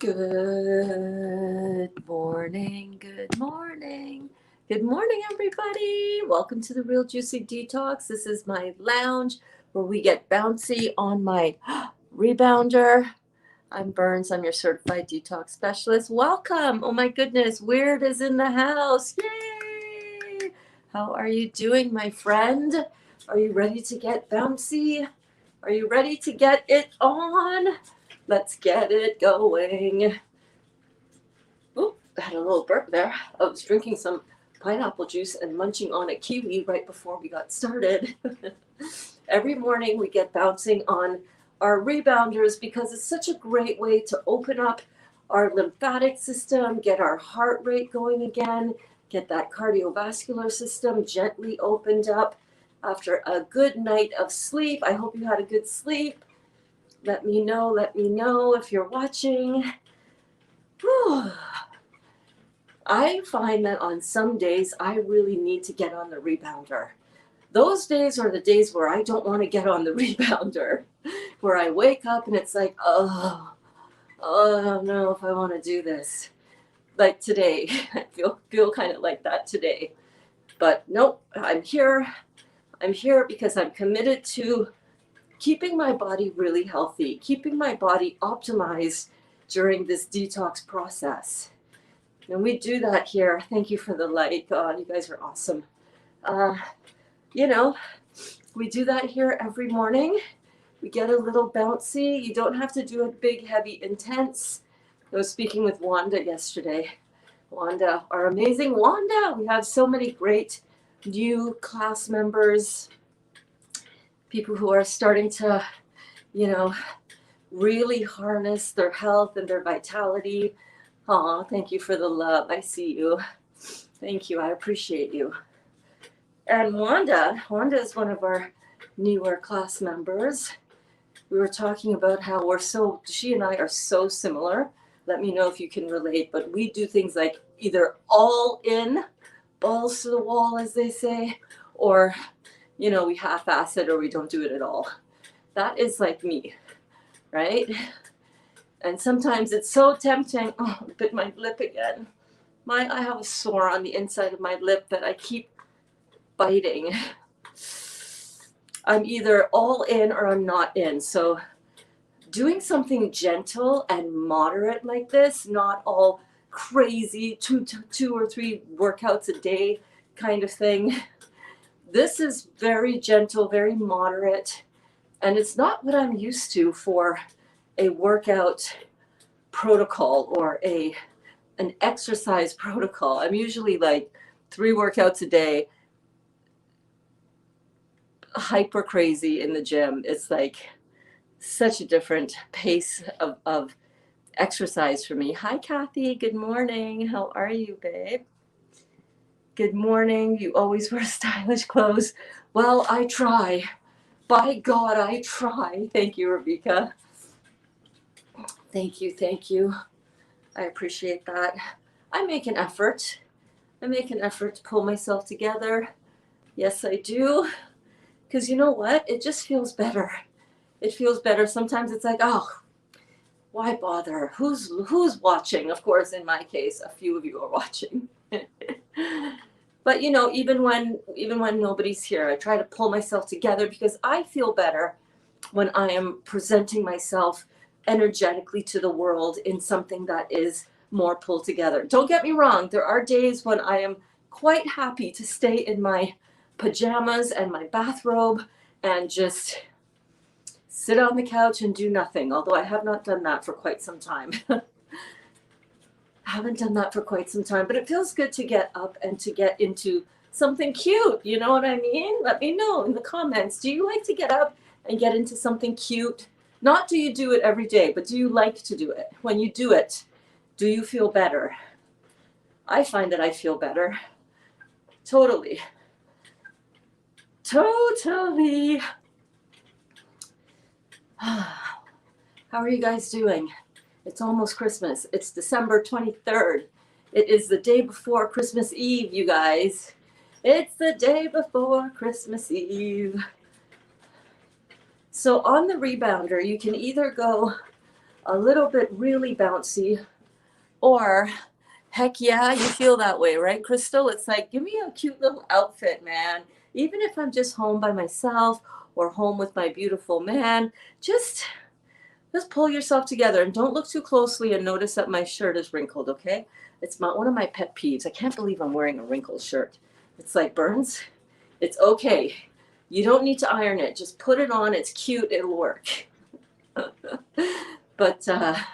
Good morning, good morning. Good morning, everybody. Welcome to the Real Juicy Detox. This is my lounge where we get bouncy on my rebounder. I'm Berns. I'm your certified detox specialist. Welcome. Oh my goodness, Weird is in the house. Yay! How are you doing, my friend? Are you ready to get bouncy? Are you ready to get it on? Let's get it going. Oh, I had a little burp there. I was drinking some pineapple juice and munching on a kiwi right before we got started. Every morning we get bouncing on our rebounders because it's such a great way to open up our lymphatic system, get our heart rate going again, get that cardiovascular system gently opened up after a good night of sleep. I hope you had a good sleep. Let me know if you're watching. Whew. I find that on some days I really need to get on the rebounder. Those days are the days where I don't want to get on the rebounder, where I wake up and it's like, I don't know if I want to do this. Like today, I feel kind of like that today. But nope, I'm here. I'm here because I'm committed to keeping my body really healthy, keeping my body optimized during this detox process. And we do that here. Thank you for the like. God, you guys are awesome. We do that here every morning. We get a little bouncy. You don't have to do it big, heavy, intense. I was speaking with Wanda yesterday. Wanda, our amazing Wanda. We have so many great new class members, people who are starting to, really harness their health and their vitality. Aw, thank you for the love. I see you. Thank you. I appreciate you. And Wanda is one of our newer class members. We were talking about how she and I are so similar. Let me know if you can relate, but we do things like either all in, balls to the wall, as they say, or, we half-ass it or we don't do it at all. That is like me, right? And sometimes it's so tempting. Oh, I bit my lip again. I have a sore on the inside of my lip that I keep biting. I'm either all in or I'm not in. So doing something gentle and moderate like this, not all crazy, two or three workouts a day kind of thing. This is very gentle, very moderate. And it's not what I'm used to for a workout protocol or an exercise protocol. I'm usually like 3 workouts a day, hyper crazy in the gym. It's like such a different pace of exercise for me. Hi, Kathy. Good morning. How are you, babe? Good morning. You always wear stylish clothes. Well, I try. By God, I try. Thank you, Rebecca. Thank you. I appreciate that. I make an effort. To pull myself together. Yes, I do. Because you know what? It just feels better. It feels better. Sometimes it's like, oh, why bother? Who's watching? Of course, in my case, a few of you are watching. But even when nobody's here, I try to pull myself together because I feel better when I am presenting myself energetically to the world in something that is more pulled together. Don't get me wrong, there are days when I am quite happy to stay in my pajamas and my bathrobe and just sit on the couch and do nothing, although I have not done that for quite some time. But it feels good to get up and to get into something cute. You know what I mean? Let me know in the comments. Do you like to get up and get into something cute? Not do you do it every day, but do you like to do it? When you do it, do you feel better? I find that I feel better. Totally. How are you guys doing? It's almost Christmas. It's December 23rd. It is the day before Christmas Eve, you guys. It's the day before Christmas Eve. So on the rebounder, you can either go a little bit really bouncy, or heck yeah, you feel that way, right, Crystal? It's like, give me a cute little outfit, man. Even if I'm just home by myself or home with my beautiful man, just pull yourself together and don't look too closely and notice that my shirt is wrinkled, okay? It's one of my pet peeves. I can't believe I'm wearing a wrinkled shirt. It's like, Berns, it's okay. You don't need to iron it. Just put it on. It's cute. It'll work. But, oh,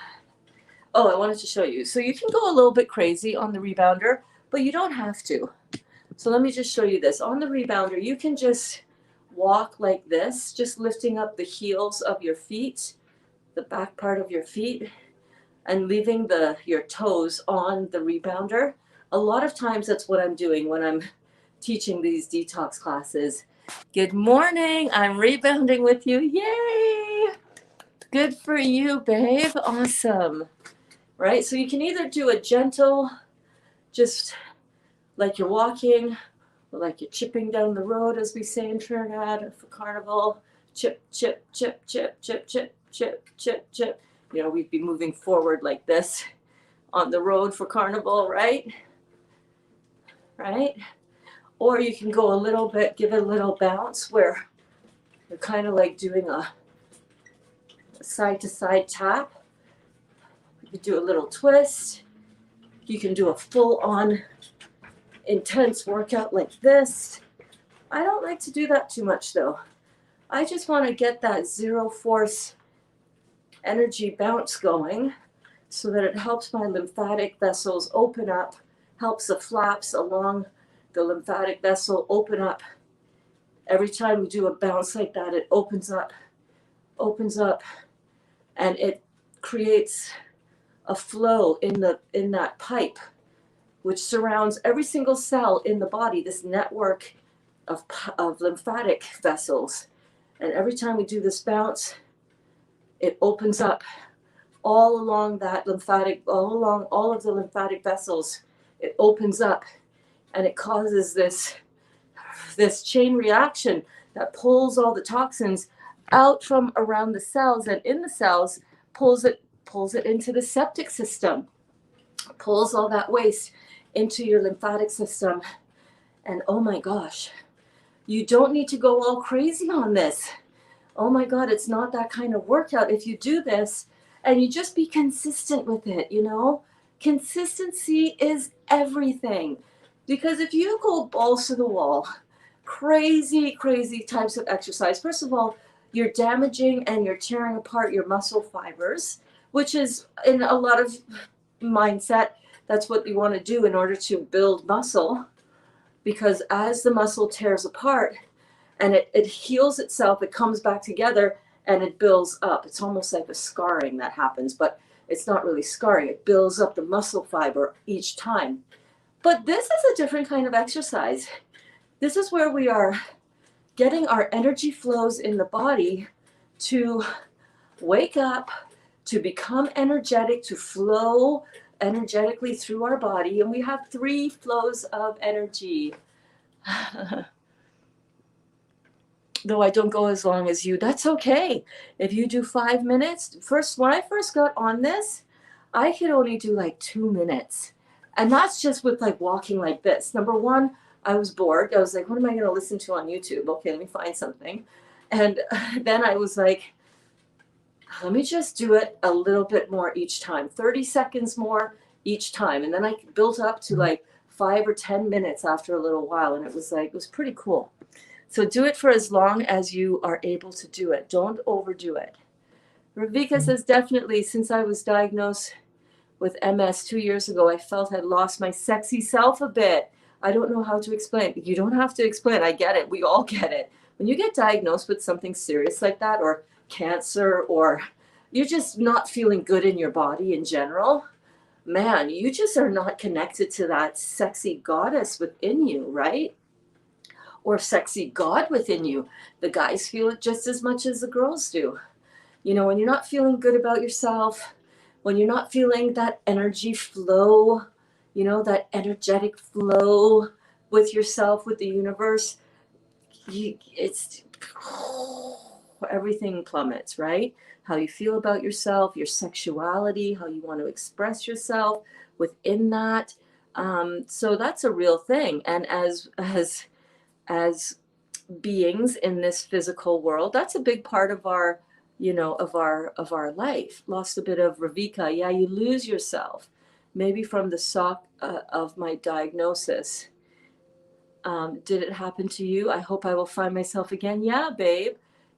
I wanted to show you. So you can go a little bit crazy on the rebounder, but you don't have to. So let me just show you this. On the rebounder, you can just walk like this, just lifting up the heels of your feet, the back part of your feet, and leaving your toes on the rebounder. A lot of times that's what I'm doing when I'm teaching these detox classes. Good morning, I'm rebounding with you. Yay! Good for you, babe. Awesome. Right? So you can either do a gentle, just like you're walking, or like you're chipping down the road, as we say in Trinidad for Carnival. Chip, chip, chip, chip, chip, chip, chip, chip, chip. You know, we'd be moving forward like this on the road for Carnival, right? Right? Or you can go a little bit, give it a little bounce where you're kind of like doing a side-to-side tap. You can do a little twist. You can do a full-on intense workout like this. I don't like to do that too much though. I just want to get that zero force energy bounce going so that it helps my lymphatic vessels open up, helps the flaps along the lymphatic vessel open up. Every time we do a bounce like that, it opens up, and it creates a flow in that pipe, which surrounds every single cell in the body, this network of lymphatic vessels. And every time we do this bounce, it opens up all along that lymphatic, all along all of the lymphatic vessels. It opens up, and it causes this chain reaction that pulls all the toxins out from around the cells, and in the cells pulls it into the septic system, pulls all that waste into your lymphatic system. And oh my gosh, you don't need to go all crazy on this. Oh my God, it's not that kind of workout. If you do this and you just be consistent with it, you know, consistency is everything. Because if you go balls to the wall, crazy types of exercise, first of all, you're damaging and you're tearing apart your muscle fibers, which is in a lot of mindset, that's what you want to do in order to build muscle. Because as the muscle tears apart and it heals itself, it comes back together and it builds up. It's almost like a scarring that happens, but it's not really scarring. It builds up the muscle fiber each time. But this is a different kind of exercise. This is where we are getting our energy flows in the body to wake up, to become energetic, to flow energetically through our body. And we have 3 flows of energy. Though I don't go as long as you, that's okay. If you do 5 minutes, when I first got on this, I could only do like 2 minutes. And that's just with like walking like this. Number one, I was bored. I was like, what am I going to listen to on YouTube? Okay, let me find something. And then I was like, let me just do it a little bit more each time, 30 seconds more each time. And then I built up to like 5 or 10 minutes after a little while. And it was pretty cool. So do it for as long as you are able to do it. Don't overdo it. Ravika says, definitely, since I was diagnosed with MS 2 years ago, I felt I'd lost my sexy self a bit. I don't know how to explain. You don't have to explain. I get it. We all get it. When you get diagnosed with something serious like that, or cancer, or you're just not feeling good in your body in general, man, you just are not connected to that sexy goddess within you, right? Or sexy God within you. The guys feel it just as much as the girls do. You know, when you're not feeling good about yourself, when you're not feeling that energy flow, you know, that energetic flow with yourself, with the universe, everything plummets, right? how you feel about yourself, your sexuality, how you want to express yourself within that. So that's a real thing. And as beings in this physical world, that's a big part of our, of our life. Lost a bit of Ravika. Yeah, you lose yourself, maybe from the shock of my diagnosis. Did it happen to you? I hope I will find myself again. Yeah, babe.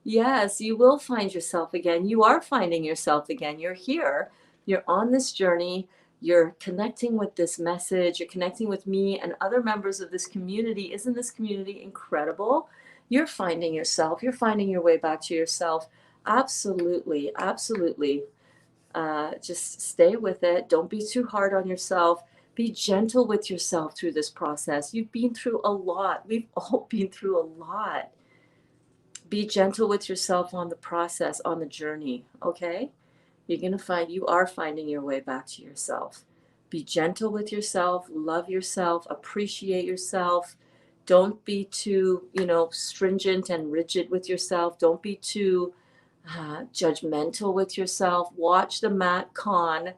Yes, you will find yourself again. You are finding yourself again. You're here. You're on this journey. You're connecting with this message. You're connecting with me and other members of this community. Isn't this community incredible? You're finding yourself. You're finding your way back to yourself. Absolutely. Absolutely. Just stay with it. Don't be too hard on yourself. Be gentle with yourself through this process. You've been through a lot. We've all been through a lot. Be gentle with yourself on the process, on the journey, okay? You're going to find you are finding your way back to yourself. Be gentle with yourself, love yourself, appreciate yourself. Don't be too, stringent and rigid with yourself. Don't be too judgmental with yourself. Watch the Matt Kahn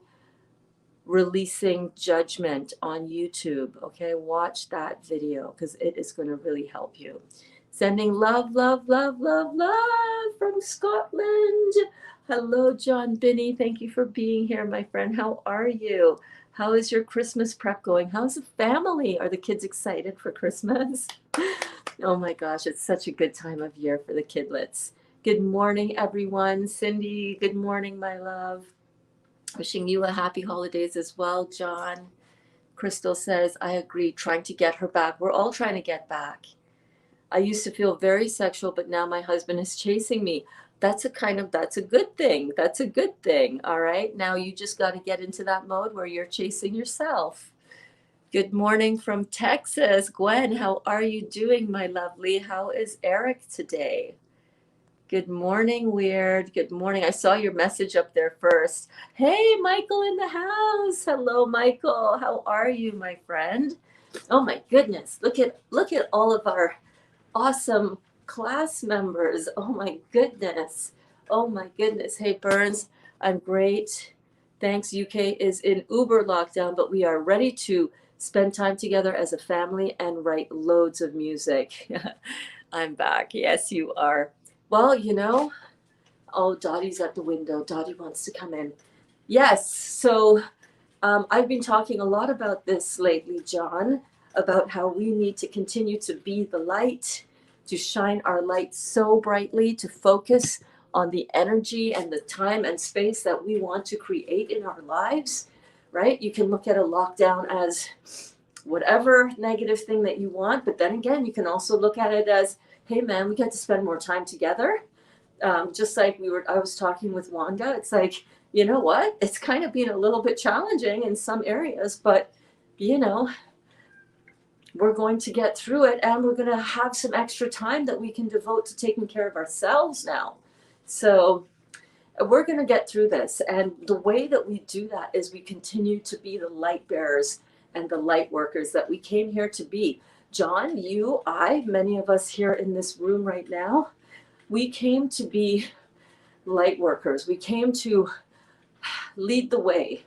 releasing judgment on YouTube. Okay, watch that video because it is going to really help you. Sending love, love, love, love, love from Scotland. Hello, Jon Binnie. Thank you for being here, my friend. How are you? How is your Christmas prep going? How's the family? Are the kids excited for Christmas? Oh my gosh, it's such a good time of year for the kidlets. Good morning, everyone. Cindy, good morning, my love. Wishing you a happy holidays as well, John. Crystal says, I agree, trying to get her back. We're all trying to get back. I used to feel very sexual, but now my husband is chasing me. That's a good thing. That's a good thing. All right. Now you just got to get into that mode where you're chasing yourself. Good morning from Texas. Gwen, how are you doing, my lovely? How is Eric today? Good morning, Weird. Good morning. I saw your message up there first. Hey, Michael in the house. Hello, Michael. How are you, my friend? Oh my goodness. Look at all of our awesome class members. Oh my goodness. Oh my goodness. Hey, Berns, I'm great. Thanks. UK is in Uber lockdown, but we are ready to spend time together as a family and write loads of music. I'm back. Yes, you are. Well, oh, Dottie's at the window. Dottie wants to come in. Yes, so I've been talking a lot about this lately, John, about how we need to continue to be the light, to shine our light so brightly, to focus on the energy and the time and space that we want to create in our lives, right? You can look at a lockdown as whatever negative thing that you want, but then again, you can also look at it as, hey man, we get to spend more time together. Just like I was talking with Wanda, it's like, you know what? It's kind of been a little bit challenging in some areas, but we're going to get through it, and we're going to have some extra time that we can devote to taking care of ourselves now. So we're going to get through this. And the way that we do that is we continue to be the light bearers and the light workers that we came here to be. John, you, I, many of us here in this room right now, we came to be light workers. We came to lead the way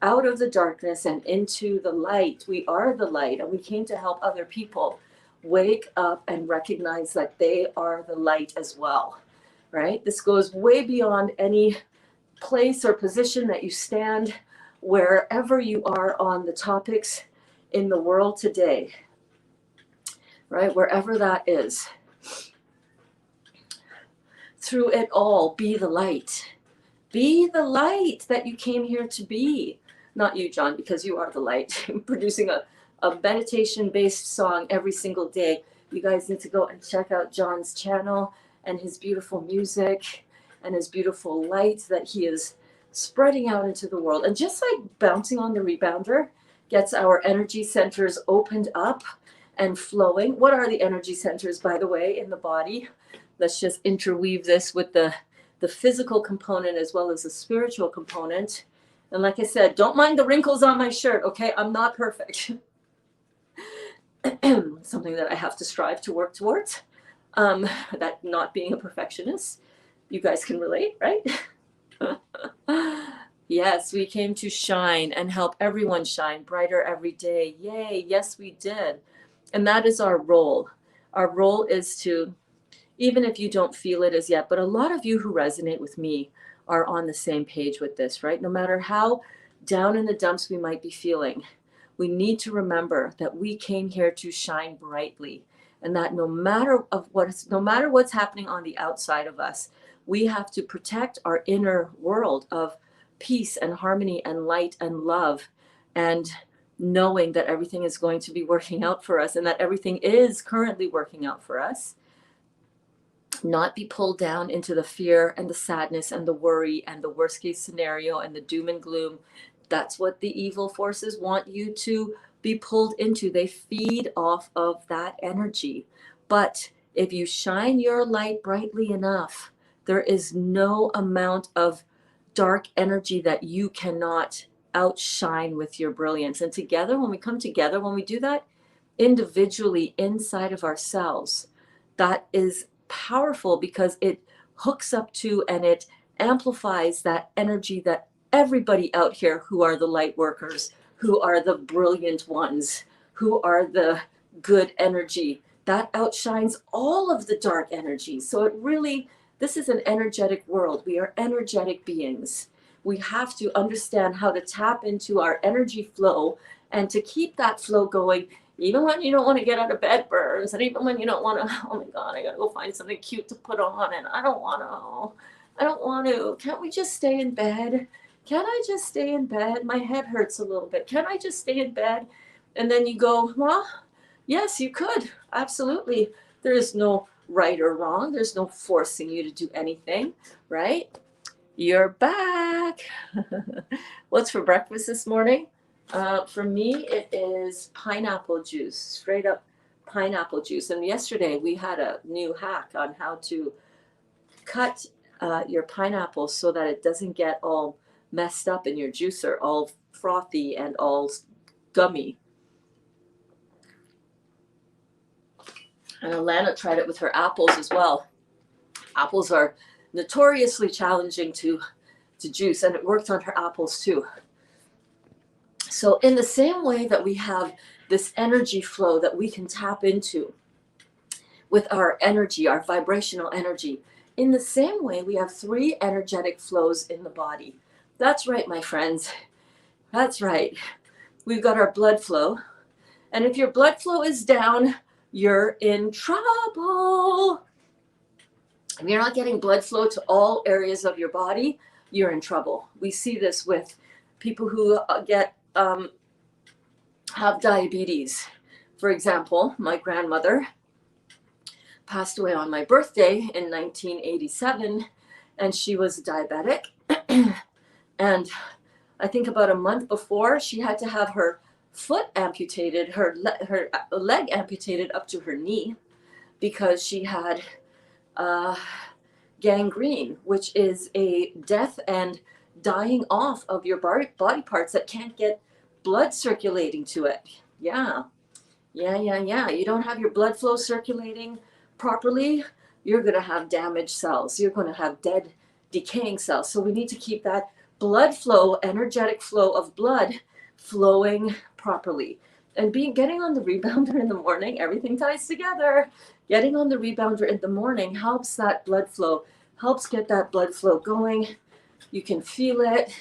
out of the darkness and into the light. We are the light, and we came to help other people wake up and recognize that they are the light as well, right? This goes way beyond any place or position that you stand, wherever you are on the topics in the world today, right? Wherever that is. Through it all, be the light. Be the light that you came here to be. Not you, John, because you are the light. Producing a meditation-based song every single day. You guys need to go and check out John's channel and his beautiful music and his beautiful light that he is spreading out into the world. And just like bouncing on the rebounder gets our energy centers opened up and flowing. What are the energy centers, by the way, in the body? Let's just interweave this with the physical component as well as the spiritual component. And like I said, don't mind the wrinkles on my shirt, okay? I'm not perfect. Something that I have to strive to work towards. That not being a perfectionist. You guys can relate, right? Yes, we came to shine and help everyone shine brighter every day. Yay. Yes, we did. And that is our role. Our role is to, even if you don't feel it as yet, but a lot of you who resonate with me are on the same page with this, right? No matter how down in the dumps we might be feeling, we need to remember that we came here to shine brightly, and that no matter what's happening on the outside of us, we have to protect our inner world of peace and harmony and light and love, and knowing that everything is going to be working out for us and that everything is currently working out for us. Not be pulled down into the fear and the sadness and the worry and the worst case scenario and the doom and gloom. That's what the evil forces want you to be pulled into. They feed off of that energy. But if you shine your light brightly enough, there is no amount of dark energy that you cannot outshine with your brilliance. And together, when we come together, when we do that individually inside of ourselves, that is powerful because it hooks up to and it amplifies that energy that everybody out here who are the light workers, who are the brilliant ones, who are the good energy, that outshines all of the dark energy. So it really, this is an energetic world. We are energetic beings. We have to understand how to tap into our energy flow and to keep that flow going, even when you don't want to get out of bed, Berns, and even when you don't want to, oh my God, I got to go find something cute to put on, and I don't want to. Can't we just stay in bed? Can I just stay in bed? My head hurts a little bit. Can I just stay in bed? And then you go, well, yes, you could. Absolutely. There is no right or wrong. There's no forcing you to do anything, right? You're back. What's for breakfast this morning? For me, it is pineapple juice, straight up pineapple juice. And yesterday we had a new hack on how to cut your pineapple so that it doesn't get all messed up in your juicer, all frothy and all gummy. And Alana tried it with her apples as well. Apples are notoriously challenging to juice, and it worked on her apples too. So in the same way that we have this energy flow that we can tap into with our energy, our vibrational energy, in the same way we have 3 energetic flows in the body. That's right, my friends. That's right. We've got our blood flow. And if your blood flow is down, you're in trouble. If you're not getting blood flow to all areas of your body, you're in trouble. We see this with people who have diabetes. For example, my grandmother passed away on my birthday in 1987, and she was diabetic. And I think about a month before, she had to have her foot amputated, her leg amputated up to her knee, because she had gangrene, which is a death and dying off of your body parts that can't get blood circulating to it. Yeah. You don't have your blood flow circulating properly, you're going to have damaged cells. You're going to have dead, decaying cells. So we need to keep that blood flow, energetic flow of blood flowing properly. And getting on the rebounder in the morning, everything ties together. Getting on the rebounder in the morning helps that blood flow, helps get that blood flow going. You can feel it.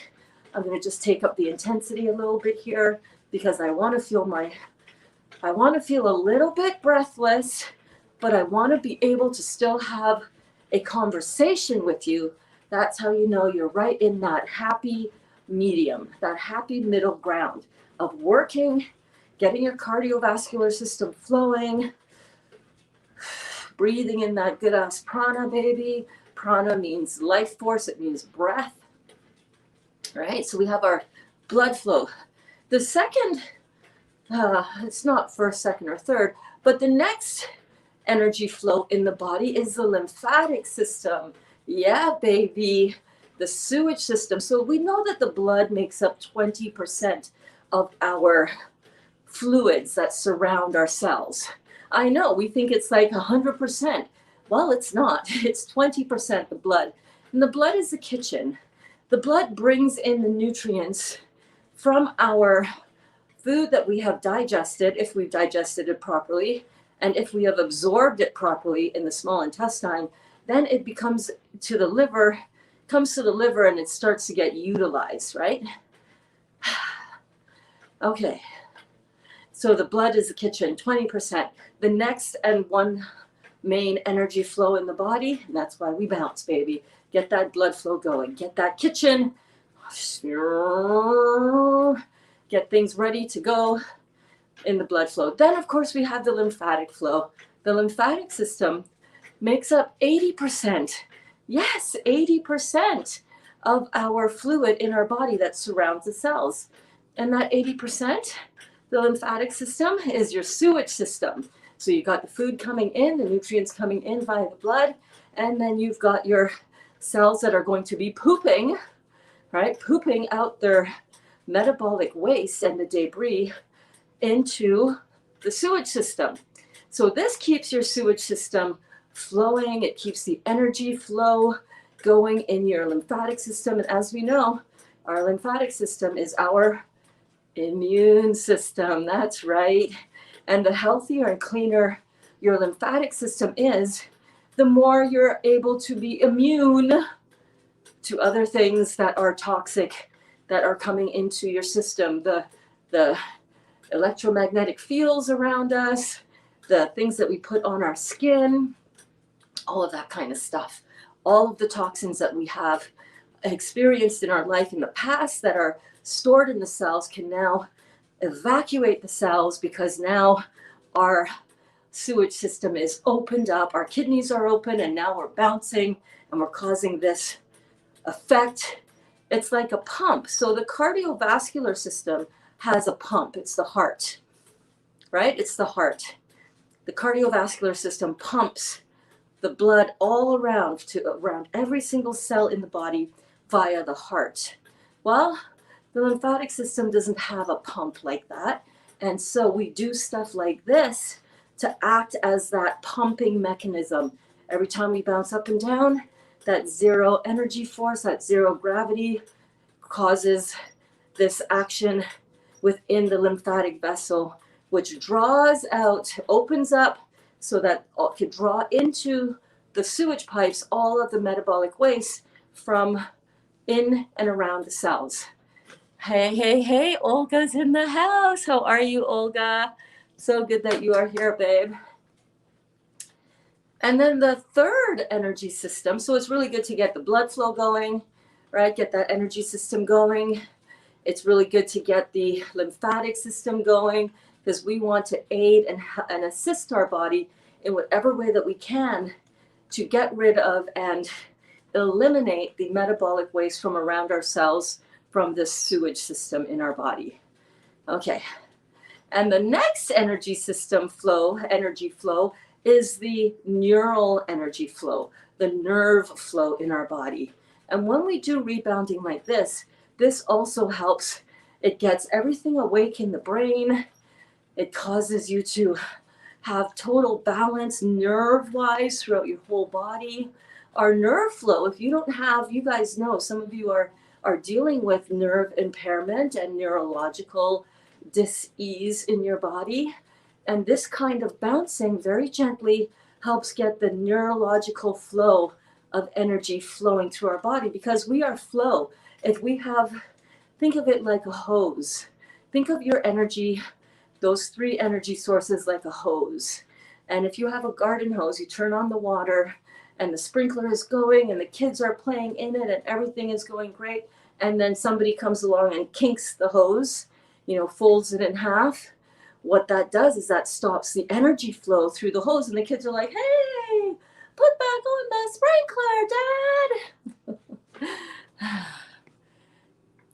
I'm going to just take up the intensity a little bit here because I want to feel a little bit breathless, but I want to be able to still have a conversation with you. That's how you know you're right in that happy medium, that happy middle ground of working, getting your cardiovascular system flowing, breathing in that good ass prana, baby. Prana means life force, it means breath. Right? So we have our blood flow. The second, it's not first, second, or third, but the next energy flow in the body is the lymphatic system. Yeah, baby, the sewage system. So we know that the blood makes up 20% of our fluids that surround our cells. I know, we think it's like 100%. Well, it's not. It's 20% the blood. And the blood is the kitchen. The blood brings in the nutrients from our food that we have digested, if we've digested it properly, and if we have absorbed it properly in the small intestine, then it becomes to the liver, comes to the liver, and it starts to get utilized, right? Okay, so the blood is the kitchen, 20%. The next and one main energy flow in the body, and that's why we bounce, baby. Get that blood flow going, get that kitchen, get things ready to go in the blood flow. Then, of course, we have the lymphatic flow. The lymphatic system makes up 80%, yes, 80% of our fluid in our body that surrounds the cells. And that 80%, the lymphatic system, is your sewage system. So you got the food coming in, the nutrients coming in via the blood, and then you've got your cells that are going to be pooping, right? Pooping out their metabolic waste and the debris into the sewage system. So this keeps your sewage system flowing. It keeps the energy flow going in your lymphatic system. And as we know, our lymphatic system is our immune system. That's right. And the healthier and cleaner your lymphatic system is, the more you're able to be immune to other things that are toxic, that are coming into your system. The electromagnetic fields around us, the things that we put on our skin, all of that kind of stuff. All of the toxins that we have experienced in our life in the past that are stored in the cells can now evacuate the cells, because now our sewage system is opened up, our kidneys are open, and now we're bouncing and we're causing this effect. It's like a pump. So the cardiovascular system has a pump. It's the heart, right? It's the heart. The cardiovascular system pumps the blood all around around every single cell in the body via the heart. Well, the lymphatic system doesn't have a pump like that. And so we do stuff like this to act as that pumping mechanism. Every time we bounce up and down, that zero energy force, that zero gravity causes this action within the lymphatic vessel, which draws out, opens up so that it can draw into the sewage pipes all of the metabolic waste from in and around the cells. Hey, hey, hey, Olga's in the house. How are you, Olga? So good that you are here, babe. And then the third energy system, so it's really good to get the blood flow going, right? Get that energy system going. It's really good to get the lymphatic system going, because we want to aid and assist our body in whatever way that we can to get rid of and eliminate the metabolic waste from around our cells from this sewage system in our body. Okay. And the next energy system flow, energy flow, is the neural energy flow, the nerve flow in our body. And when we do rebounding like this also helps. It gets everything awake in the brain. It causes you to have total balance nerve-wise throughout your whole body. Our nerve flow, if you don't have, you guys know, some of you are dealing with nerve impairment and neurological dis-ease in your body. And this kind of bouncing very gently helps get the neurological flow of energy flowing through our body, because we are flow. If we have, think of it like a hose. Think of your energy, those three energy sources, like a hose. And if you have a garden hose, you turn on the water and the sprinkler is going and the kids are playing in it and everything is going great. And then somebody comes along and kinks the hose, folds it in half. What that does is that stops the energy flow through the hose, and the kids are like, hey, put back on the sprinkler, Dad.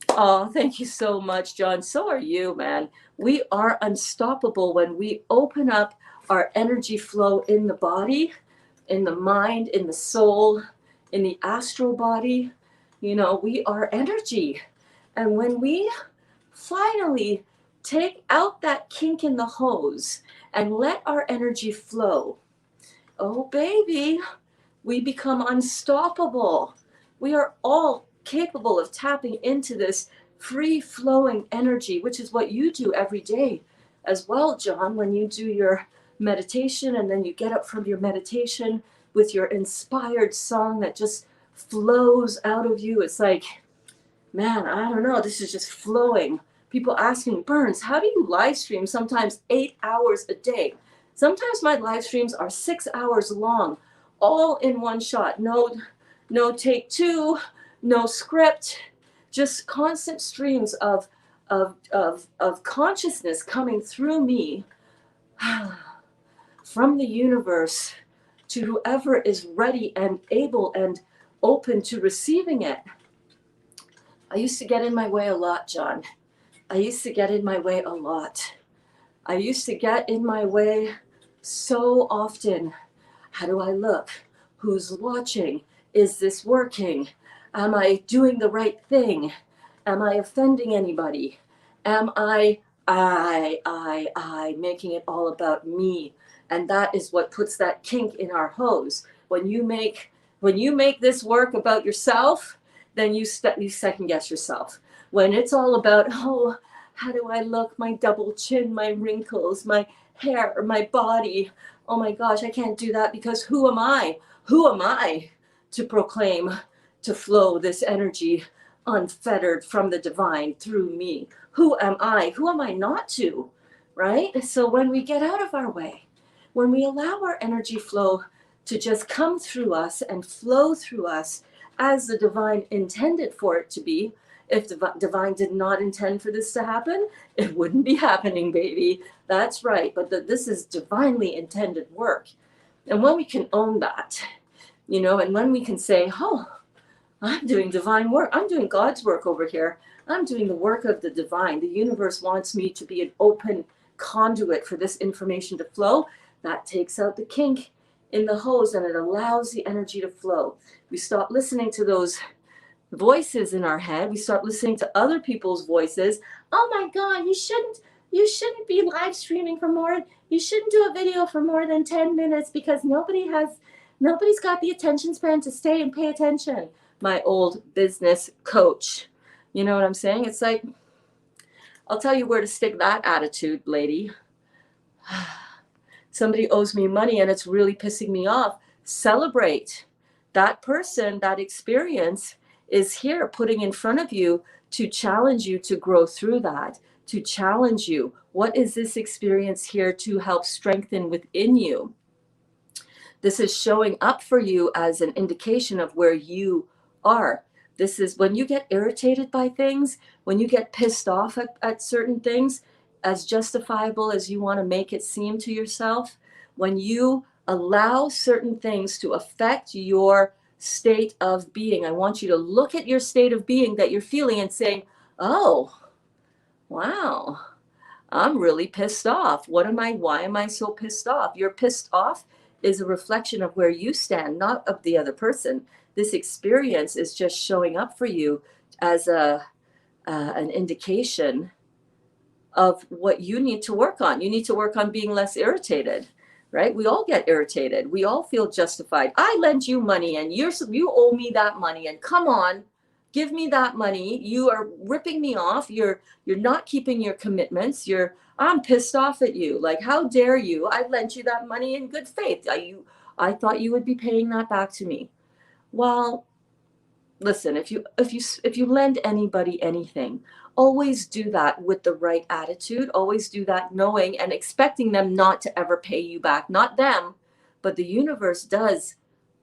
Oh, thank you so much, John. So are you, man. We are unstoppable when we open up our energy flow in the body, in the mind, in the soul, in the astral body. We are energy. And when we finally take out that kink in the hose and let our energy flow, oh baby, we become unstoppable. We are all capable of tapping into this free-flowing energy, which is what you do every day as well, Jon, when you do your meditation and then you get up from your meditation with your inspired song that just flows out of you. It's like, man, I don't know, this is just flowing. People asking, Berns, how do you live stream sometimes 8 hours a day? Sometimes my live streams are 6 hours long, all in one shot. No take two, no script, just constant streams of consciousness coming through me from the universe to whoever is ready and able and open to receiving it. I used to get in my way a lot, Jon. I used to get in my way a lot. I used to get in my way so often. How do I look? Who's watching? Is this working? Am I doing the right thing? Am I offending anybody? Am I making it all about me? And that is what puts that kink in our hose. When you make this work about yourself, then you second guess yourself. When it's all about, oh, how do I look? My double chin, my wrinkles, my hair, my body. Oh my gosh, I can't do that because who am I? Who am I to proclaim, to flow this energy unfettered from the divine through me? Who am I? Who am I not to? Right? So when we get out of our way, when we allow our energy flow to just come through us and flow through us as the divine intended for it to be. If the divine did not intend for this to happen, it wouldn't be happening, baby. That's right. But this is divinely intended work. And when we can own that, and when we can say, oh, I'm doing divine work. I'm doing God's work over here. I'm doing the work of the divine. The universe wants me to be an open conduit for this information to flow. That takes out the kink in the hose and it allows the energy to flow. We stop listening to those voices in our head. We start listening to other people's voices. Oh my God, you shouldn't be live streaming you shouldn't do a video for more than 10 minutes because nobody's got the attention span to stay and pay attention. My old business coach. You know what I'm saying? It's like, I'll tell you where to stick that attitude, lady. Somebody owes me money and it's really pissing me off. Celebrate. That person, that experience is here putting in front of you to challenge you to grow through that, to challenge you. What is this experience here to help strengthen within you? This is showing up for you as an indication of where you are. This is when you get irritated by things, when you get pissed off at certain things, as justifiable as you want to make it seem to yourself, when you allow certain things to affect your state of being, I want you to look at your state of being that you're feeling and saying, oh, wow, I'm really pissed off. Why am I so pissed off? You're pissed off is a reflection of where you stand, not of the other person. This experience is just showing up for you as an indication of what you need to work on. You need to work on being less irritated, right? We all get irritated. We all feel justified. I lent you money and you owe me that money and come on, give me that money. You are ripping me off. You're not keeping your commitments. I'm pissed off at you. Like, how dare you? I lent you that money in good faith. I thought you would be paying that back to me. Well, listen, if you lend anybody anything, always do that with the right attitude. Always do that knowing and expecting them not to ever pay you back. Not them, but the universe does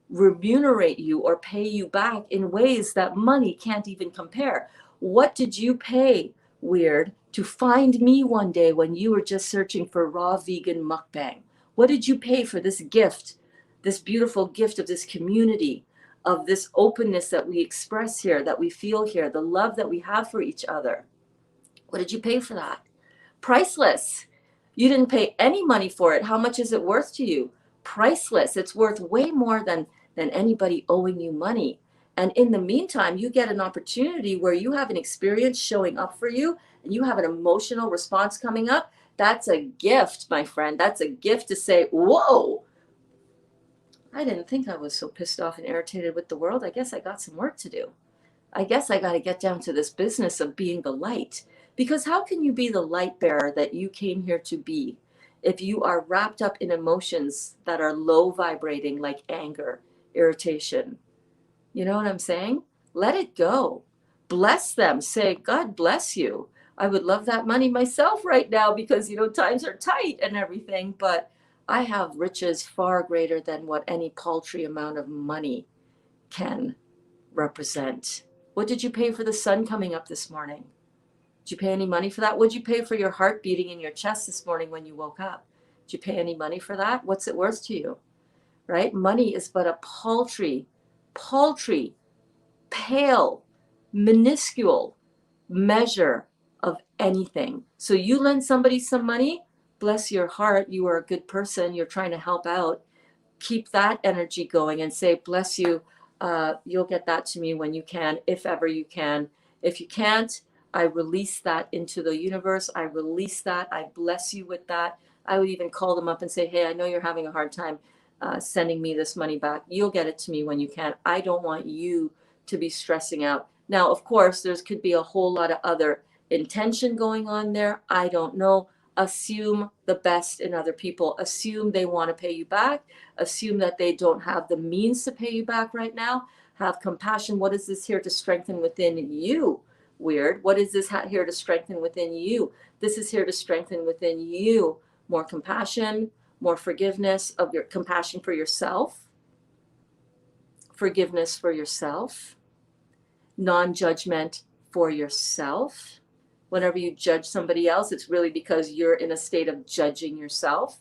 remunerate you or pay you back in ways that money can't even compare. What did you pay, weird, to find me one day when you were just searching for raw vegan mukbang? What did you pay for this gift, this beautiful gift of this community, of this openness that we express here, that we feel here, the love that we have for each other? What did you pay for that? Priceless. You didn't pay any money for it. How much is it worth to you? Priceless. It's worth way more than anybody owing you money. And in the meantime, you get an opportunity where you have an experience showing up for you and you have an emotional response coming up. That's a gift, my friend. That's a gift to say, whoa, I didn't think I was so pissed off and irritated with the world. I guess I got some work to do. I guess I got to get down to this business of being the light. Because how can you be the light bearer that you came here to be if you are wrapped up in emotions that are low vibrating, like anger, irritation? You know what I'm saying? Let it go. Bless them. Say, God bless you. I would love that money myself right now because, times are tight and everything, but I have riches far greater than what any paltry amount of money can represent. What did you pay for the sun coming up this morning? Did you pay any money for that? What did you pay for your heart beating in your chest this morning when you woke up? Did you pay any money for that? What's it worth to you? Right? Money is but a paltry, pale, minuscule measure of anything. So you lend somebody some money, bless your heart, you are a good person, you're trying to help out. Keep that energy going and say, bless you. You'll get that to me when you can, if ever you can. If you can't, I release that into the universe. I release that. I bless you with that. I would even call them up and say, hey, I know you're having a hard time sending me this money back. You'll get it to me when you can. I don't want you to be stressing out. Now, of course, there could be a whole lot of other intention going on there. I don't know. Assume the best in other people. Assume they want to pay you back. Assume that they don't have the means to pay you back right now. Have compassion. What is this here to strengthen within you? Weird. What is this here to strengthen within you? This is here to strengthen within you more compassion, more forgiveness, of your compassion for yourself, forgiveness for yourself, non-judgment for yourself. Whenever you judge somebody else, it's really because you're in a state of judging yourself.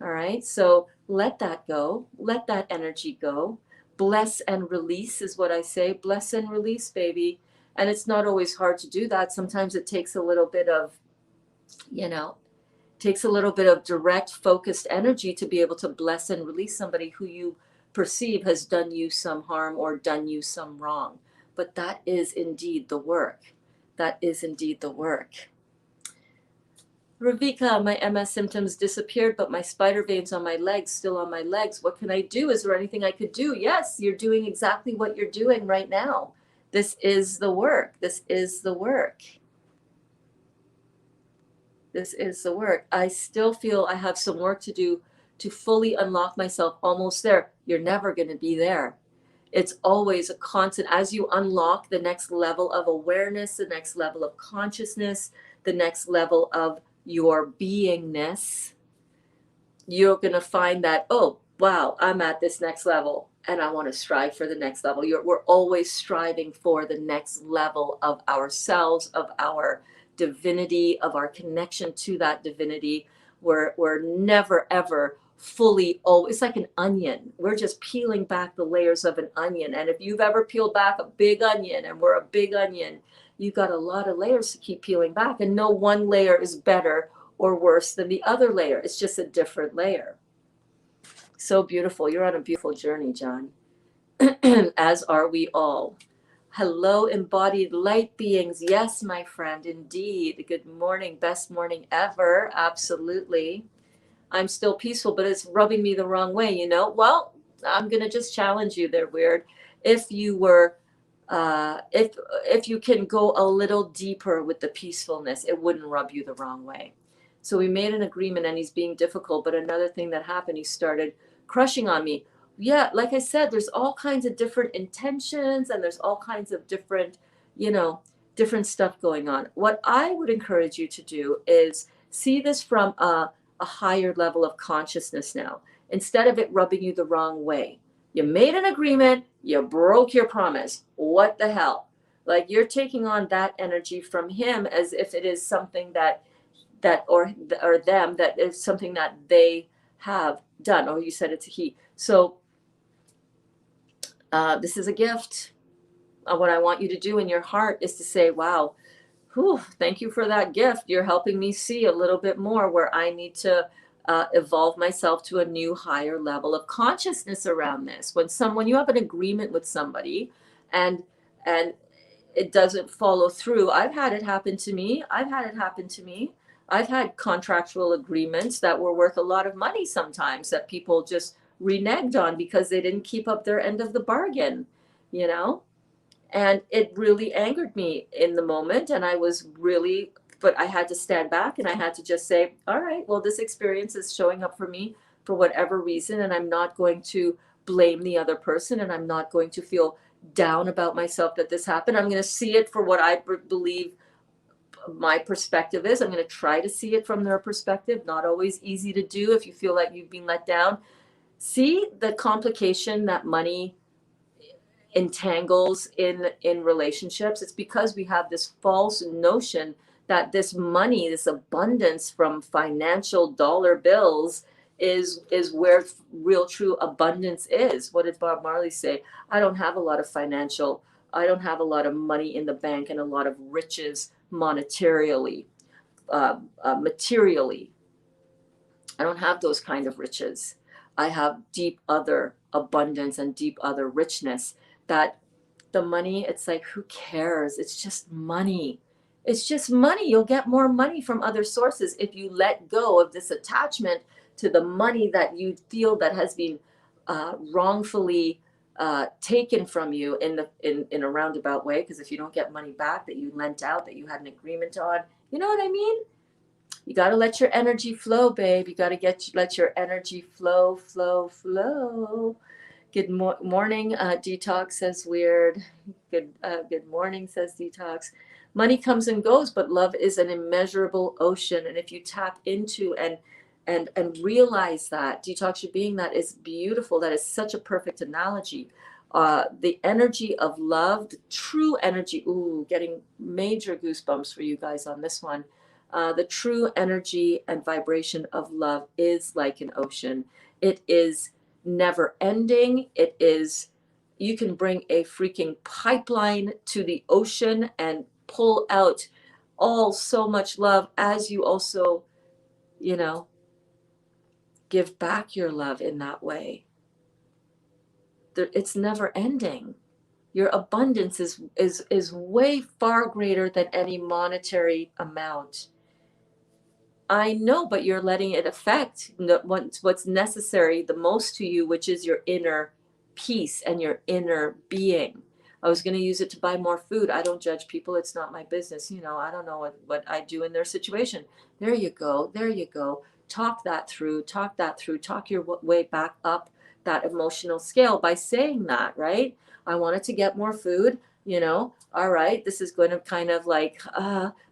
All right, so let that go. Let that energy go. Bless and release is what I say. Bless and release, baby. And it's not always hard to do that. Sometimes it takes a little bit of, direct, focused energy to be able to bless and release somebody who you perceive has done you some harm or done you some wrong. But that is indeed the work. That is indeed the work. Ravika, my MS symptoms disappeared, but my spider veins on my legs, still on my legs. What can I do? Is there anything I could do? Yes, you're doing exactly what you're doing right now. This is the work. This is the work. This is the work. I still feel I have some work to do to fully unlock myself. Almost there. You're never going to be there. It's always a constant. As you unlock the next level of awareness, the next level of consciousness, the next level of your beingness, you're going to find that, oh, wow, I'm at this next level and I want to strive for the next level. We're always striving for the next level of ourselves, of our divinity, of our connection to that divinity. We're never, ever fully, it's like an onion. We're just peeling back the layers of an onion. And if you've ever peeled back a big onion, and we're a big onion, you've got a lot of layers to keep peeling back. And no one layer is better or worse than the other layer. It's just a different layer. So beautiful. You're on a beautiful journey, Jon. As are we all. Hello, embodied light beings. Yes, my friend, indeed. Good morning. Best morning ever. Absolutely. I'm still peaceful, but it's rubbing me the wrong way, Well, I'm going to just challenge you there, Weird. If you were, if you can go a little deeper with the peacefulness, it wouldn't rub you the wrong way. So we made an agreement and he's being difficult. But another thing that happened, he started crushing on me. Yeah, like I said, there's all kinds of different intentions and there's all kinds of different, different stuff going on. What I would encourage you to do is see this from a higher level of consciousness now, instead of it rubbing you the wrong way. You made an agreement, you broke your promise. What the hell? Like you're taking on that energy from him as if it is something that or them, that is something that they have done. Oh, you said it's a he. So this is a gift. What I want you to do in your heart is to say, wow, whew, thank you for that gift. You're helping me see a little bit more where I need to evolve myself to a new higher level of consciousness around this. When you have an agreement with somebody and it doesn't follow through, I've had it happen to me. I've had contractual agreements that were worth a lot of money sometimes that people just reneged on because they didn't keep up their end of the bargain, And it really angered me in the moment. And I was really, but I had to stand back and I had to just say, all right, well, this experience is showing up for me for whatever reason. And I'm not going to blame the other person. And I'm not going to feel down about myself that this happened. I'm going to see it for what I believe my perspective is. I'm going to try to see it from their perspective. Not always easy to do if you feel like you've been let down. See the complication that money entangles in relationships. It's because we have this false notion that this money, this abundance from financial dollar bills is where real true abundance is. What did Bob Marley say? I don't have a lot of financial, I don't have a lot of money in the bank and a lot of riches monetarily, materially. I don't have those kind of riches. I have deep other abundance and deep other richness that the money, it's like, who cares? It's just money. It's just money. You'll get more money from other sources if you let go of this attachment to the money that you feel that has been wrongfully taken from you in a roundabout way. Because if you don't get money back that you lent out, that you had an agreement on, you know what I mean? You got to let your energy flow, babe. You got to let your energy flow, flow, flow. Good morning, Detox says weird. Good morning, says Detox. Money comes and goes, but love is an immeasurable ocean. And if you tap into and realize that, Detox, you're being that is beautiful. That is such a perfect analogy. The energy of love, the true energy. Ooh, getting major goosebumps for you guys on this one. The true energy and vibration of love is like an ocean. It is never ending. It is, you can bring a freaking pipeline to the ocean and pull out all so much love as you also, you know, give back your love in that way. It's never ending. Your abundance is way far greater than any monetary amount. I know, but you're letting it affect what's necessary the most to you, which is your inner peace and your inner being. I was going to use it to buy more food. I don't judge people. It's not my business. You know, I don't know what I do in their situation. There you go. There you go. Talk that through. Talk that through. Talk your way back up that emotional scale by saying that, right? I wanted to get more food, you know, all right, this is going to kind of like,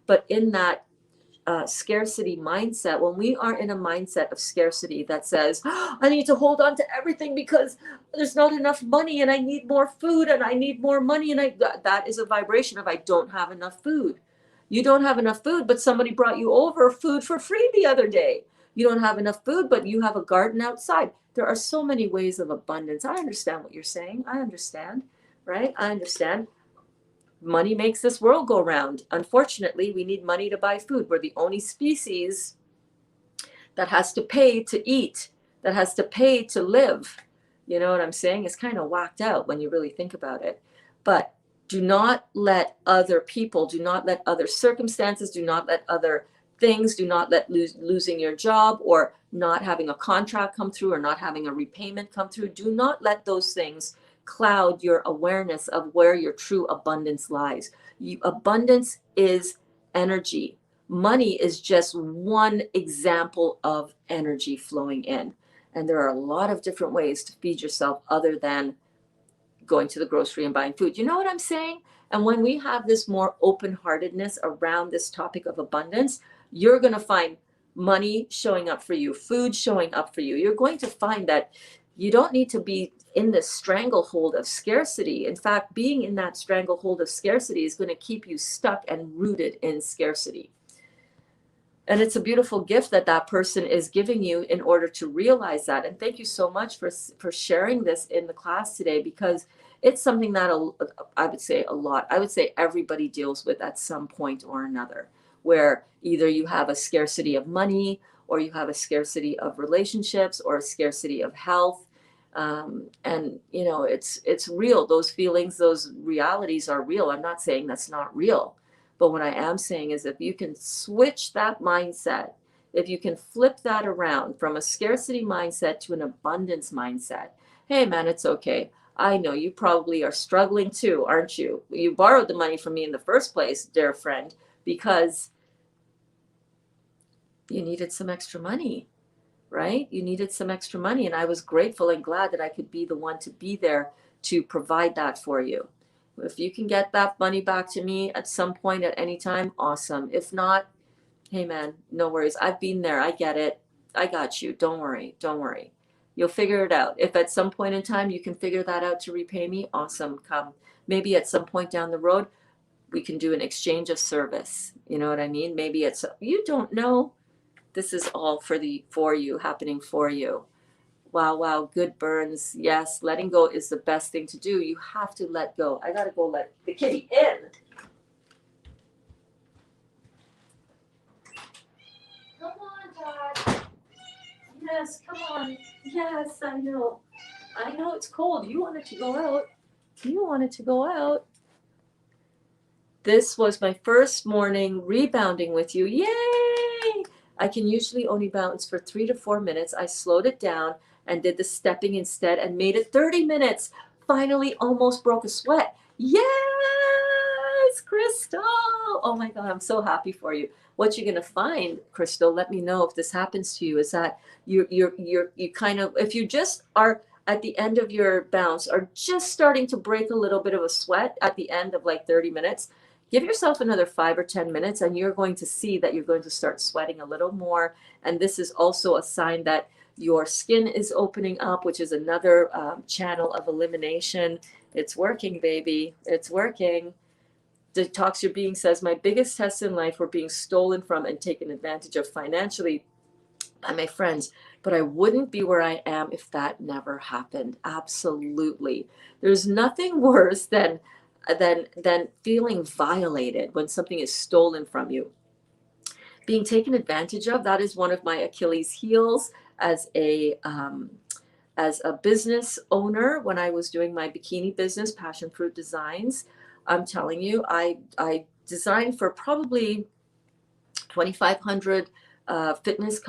but in that scarcity mindset, when we are in a mindset of scarcity that says, oh, I need to hold on to everything because there's not enough money and I need more food and I need more money, and that is a vibration of I don't have enough food. You don't have enough food, but somebody brought you over food for free the other day. You don't have enough food, but you have a garden outside. There are so many ways of abundance. I understand what you're saying. I understand, right? I understand. Money makes this world go round. Unfortunately, we need money to buy food. We're the only species that has to pay to eat, that has to pay to live. You know what I'm saying? It's kind of whacked out when you really think about it. But do not let other people, do not let other circumstances, do not let other things, do not let losing your job or not having a contract come through or not having a repayment come through. Do not let those things cloud your awareness of where your true abundance lies. Abundance is energy. Money is just one example of energy flowing in. And there are a lot of different ways to feed yourself other than going to the grocery and buying food. You know what I'm saying? And when we have this more open-heartedness around this topic of abundance, you're going to find money showing up for you, food showing up for you. You're going to find that you don't need to be in this stranglehold of scarcity. In fact, being in that stranglehold of scarcity is going to keep you stuck and rooted in scarcity. And it's a beautiful gift that that person is giving you in order to realize that. And thank you so much for sharing this in the class today, because it's something that I would say a lot. I would say everybody deals with at some point or another, where either you have a scarcity of money, or you have a scarcity of relationships, or a scarcity of health. And you know, it's real. Those feelings, those realities are real. I'm not saying that's not real. But what I am saying is if you can switch that mindset, if you can flip that around from a scarcity mindset to an abundance mindset, hey man, it's okay. I know you probably are struggling too, aren't you? You borrowed the money from me in the first place, dear friend, because you needed some extra money, right? You needed some extra money. And I was grateful and glad that I could be the one to be there to provide that for you. If you can get that money back to me at some point at any time, awesome. If not, hey man, no worries. I've been there. I get it. I got you. Don't worry. Don't worry. You'll figure it out. If at some point in time you can figure that out to repay me, awesome. Come. Maybe at some point down the road, we can do an exchange of service. You know what I mean? Maybe it's, you don't know. This is all for you, happening for you. Wow, wow, good Berns. Yes, letting go is the best thing to do. You have to let go. I gotta go let the kitty in. Come on, Todd. Yes, come on. Yes, I know. I know it's cold. You wanted to go out. You wanted to go out. This was my first morning rebounding with you. Yay! I can usually only bounce for 3 to 4 minutes. I slowed it down and did the stepping instead and made it 30 minutes. Finally, almost broke a sweat. Yes, Crystal! Oh my God, I'm so happy for you. What you're gonna find, Crystal, let me know if this happens to you, is that you kind of, if you just are at the end of your bounce, are just starting to break a little bit of a sweat at the end of like 30 minutes, give yourself another 5 or 10 minutes and you're going to see that you're going to start sweating a little more. And this is also a sign that your skin is opening up, which is another channel of elimination. It's working, baby. It's working. Detox Your Being says, my biggest tests in life were being stolen from and taken advantage of financially by my friends, but I wouldn't be where I am if that never happened. Absolutely. There's nothing worse than feeling violated when something is stolen from you. Being taken advantage of, that is one of my Achilles heels as a business owner. When I was doing my bikini business, Passion Fruit Designs, I'm telling you, I designed for probably 2,500 fitness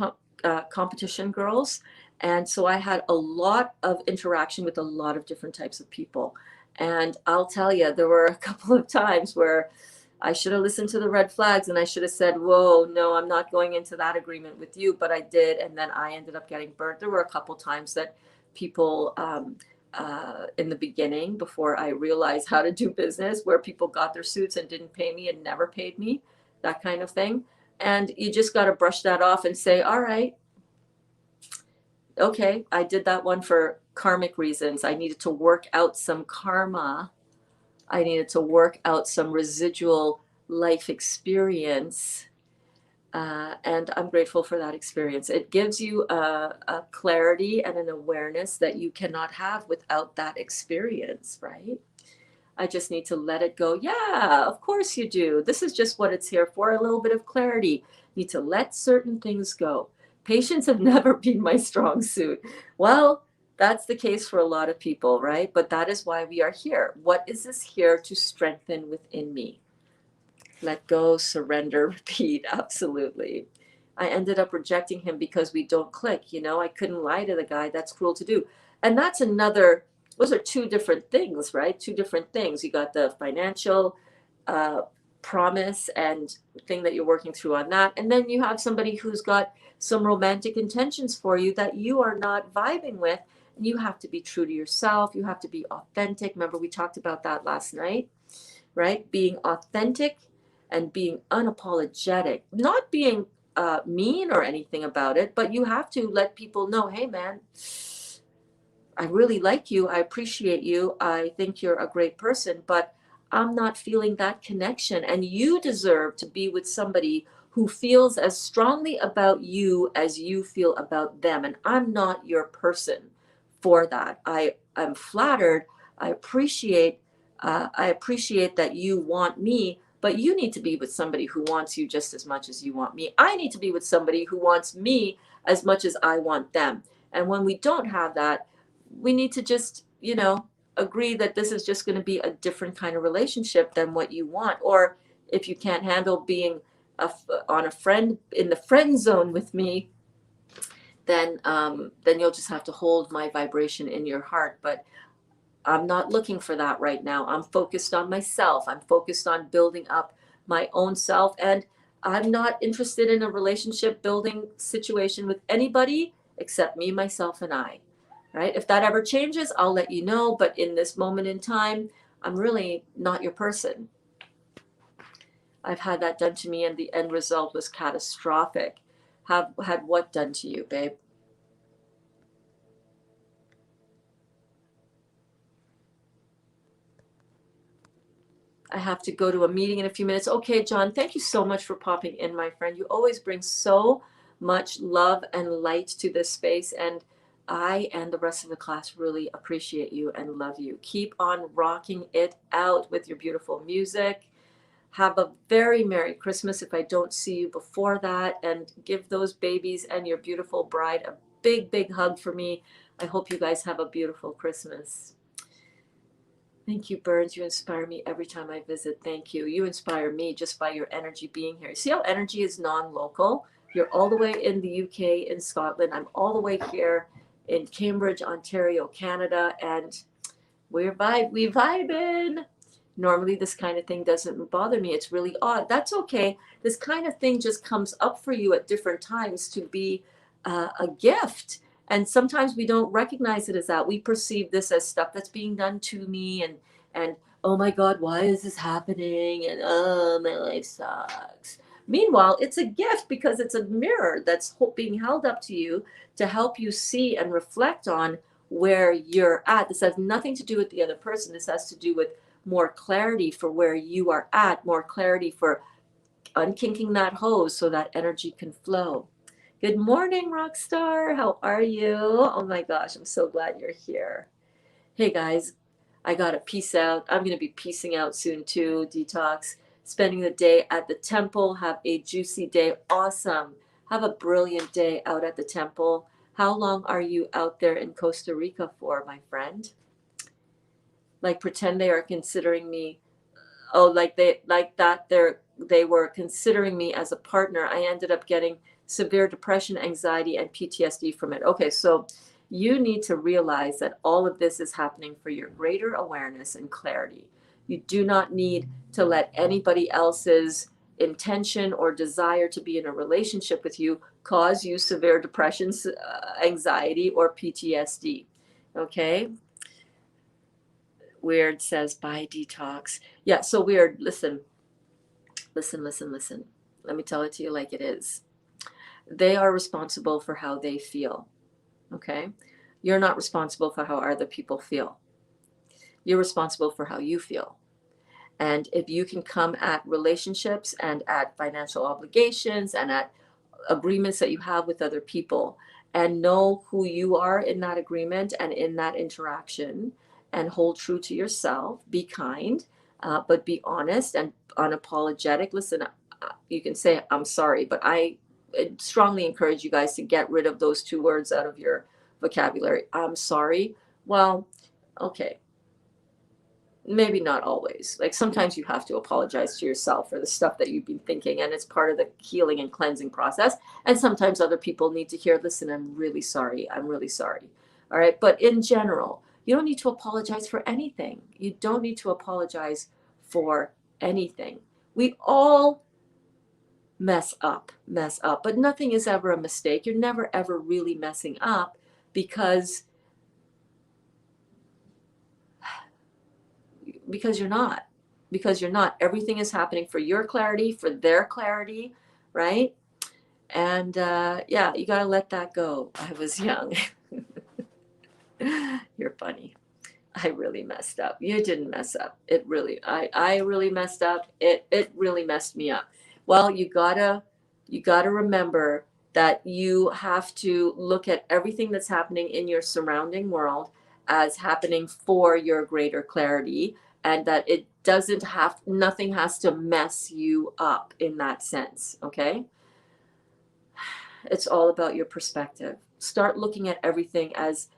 competition girls. And so I had a lot of interaction with a lot of different types of people. And I'll tell you, there were a couple of times where I should have listened to the red flags and I should have said, whoa, no, I'm not going into that agreement with you. But I did. And then I ended up getting burnt. There were a couple times that people in the beginning, before I realized how to do business, where people got their suits and didn't pay me and never paid me, that kind of thing. And you just got to brush that off and say, all right, okay, I did that one for karmic reasons. I needed to work out some karma. I needed to work out some residual life experience. And I'm grateful for that experience. It gives you a clarity and an awareness that you cannot have without that experience, right? I just need to let it go. Yeah, of course you do. This is just what it's here for, a little bit of clarity. Need to let certain things go. Patience have never been my strong suit. Well, that's the case for a lot of people, right? But that is why we are here. What is this here to strengthen within me? Let go, surrender, repeat. Absolutely. I ended up rejecting him because we don't click. You know, I couldn't lie to the guy. That's cruel to do. And that's another, those are two different things, right? Two different things. You got the financial promise and thing that you're working through on that. And then you have somebody who's got some romantic intentions for you that you are not vibing with. And you have to be true to yourself. You have to be authentic. Remember, we talked about that last night, right? Being authentic and being unapologetic, not being mean or anything about it, but you have to let people know, hey man, I really like you, I appreciate you, I think you're a great person, but I'm not feeling that connection, and you deserve to be with somebody who feels as strongly about you as you feel about them, and I'm not your person for that. I'm flattered. I appreciate that you want me, but you need to be with somebody who wants you just as much as you want me. I need to be with somebody who wants me as much as I want them. And when we don't have that, we need to just, agree that this is just going to be a different kind of relationship than what you want. Or if you can't handle being on a friend in the friend zone with me, then you'll just have to hold my vibration in your heart. But I'm not looking for that right now. I'm focused on myself. I'm focused on building up my own self. And I'm not interested in a relationship building situation with anybody except me, myself, and I. Right? If that ever changes, I'll let you know. But in this moment in time, I'm really not your person. I've had that done to me, and the end result was catastrophic. Have had what done to you, babe? I have to go to a meeting in a few minutes. Okay, Jon, thank you so much for popping in, my friend. You always bring so much love and light to this space, and I and the rest of the class really appreciate you and love you. Keep on rocking it out with your beautiful music. Have a very Merry Christmas if I don't see you before that, and give those babies and your beautiful bride a big, big hug for me. I hope you guys have a beautiful Christmas. Thank you, Berns. You inspire me every time I visit. Thank you. You inspire me just by your energy being here. See how energy is non-local? You're all the way in the UK, in Scotland. I'm all the way here in Cambridge, Ontario, Canada, and we vibing. Normally, this kind of thing doesn't bother me. It's really odd. That's okay. This kind of thing just comes up for you at different times to be a gift. And sometimes we don't recognize it as that. We perceive this as stuff that's being done to me, and oh my God, why is this happening? And oh, my life sucks. Meanwhile, it's a gift because it's a mirror that's being held up to you to help you see and reflect on where you're at. This has nothing to do with the other person. This has to do with more clarity for where you are at, more clarity for unkinking that hose so that energy can flow. Good morning, Rockstar. How are you? Oh my gosh, I'm so glad you're here. Hey guys, I gotta peace out. I'm gonna be peacing out soon too. Detox, spending the day at the temple. Have a juicy day. Awesome. Have a brilliant day out at the temple. How long are you out there in Costa Rica for, my friend? Like pretend they are considering me. Oh, they were considering me as a partner. I ended up getting severe depression, anxiety, and PTSD from it. Okay, so you need to realize that all of this is happening for your greater awareness and clarity. You do not need to let anybody else's intention or desire to be in a relationship with you cause you severe depression, anxiety, or PTSD. Okay? Weird says, bye, Detox. Yeah, so Weird, listen. Let me tell it to you like it is. They are responsible for how they feel. Okay? You're not responsible for how other people feel. You're responsible for how you feel. And if you can come at relationships and at financial obligations and at agreements that you have with other people and know who you are in that agreement and in that interaction, and hold true to yourself, be kind, but be honest and unapologetic. Listen, you can say, I'm sorry, but I strongly encourage you guys to get rid of those two words out of your vocabulary. I'm sorry. Well, okay, maybe not always. Like sometimes you have to apologize to yourself for the stuff that you've been thinking, and it's part of the healing and cleansing process. And sometimes other people need to hear, listen, I'm really sorry. I'm really sorry. All right. But in general, you don't need to apologize for anything. You don't need to apologize for anything. We all mess up, but nothing is ever a mistake. You're never, ever really messing up because you're not. Because you're not. Everything is happening for your clarity, for their clarity, right? And yeah, you got to let that go. I was young. You're funny. I really messed up. You didn't mess up. I really messed up. It really messed me up. Well, you gotta remember that you have to look at everything that's happening in your surrounding world as happening for your greater clarity, and that it doesn't have, nothing has to mess you up in that sense. Okay. It's all about your perspective. Start looking at everything as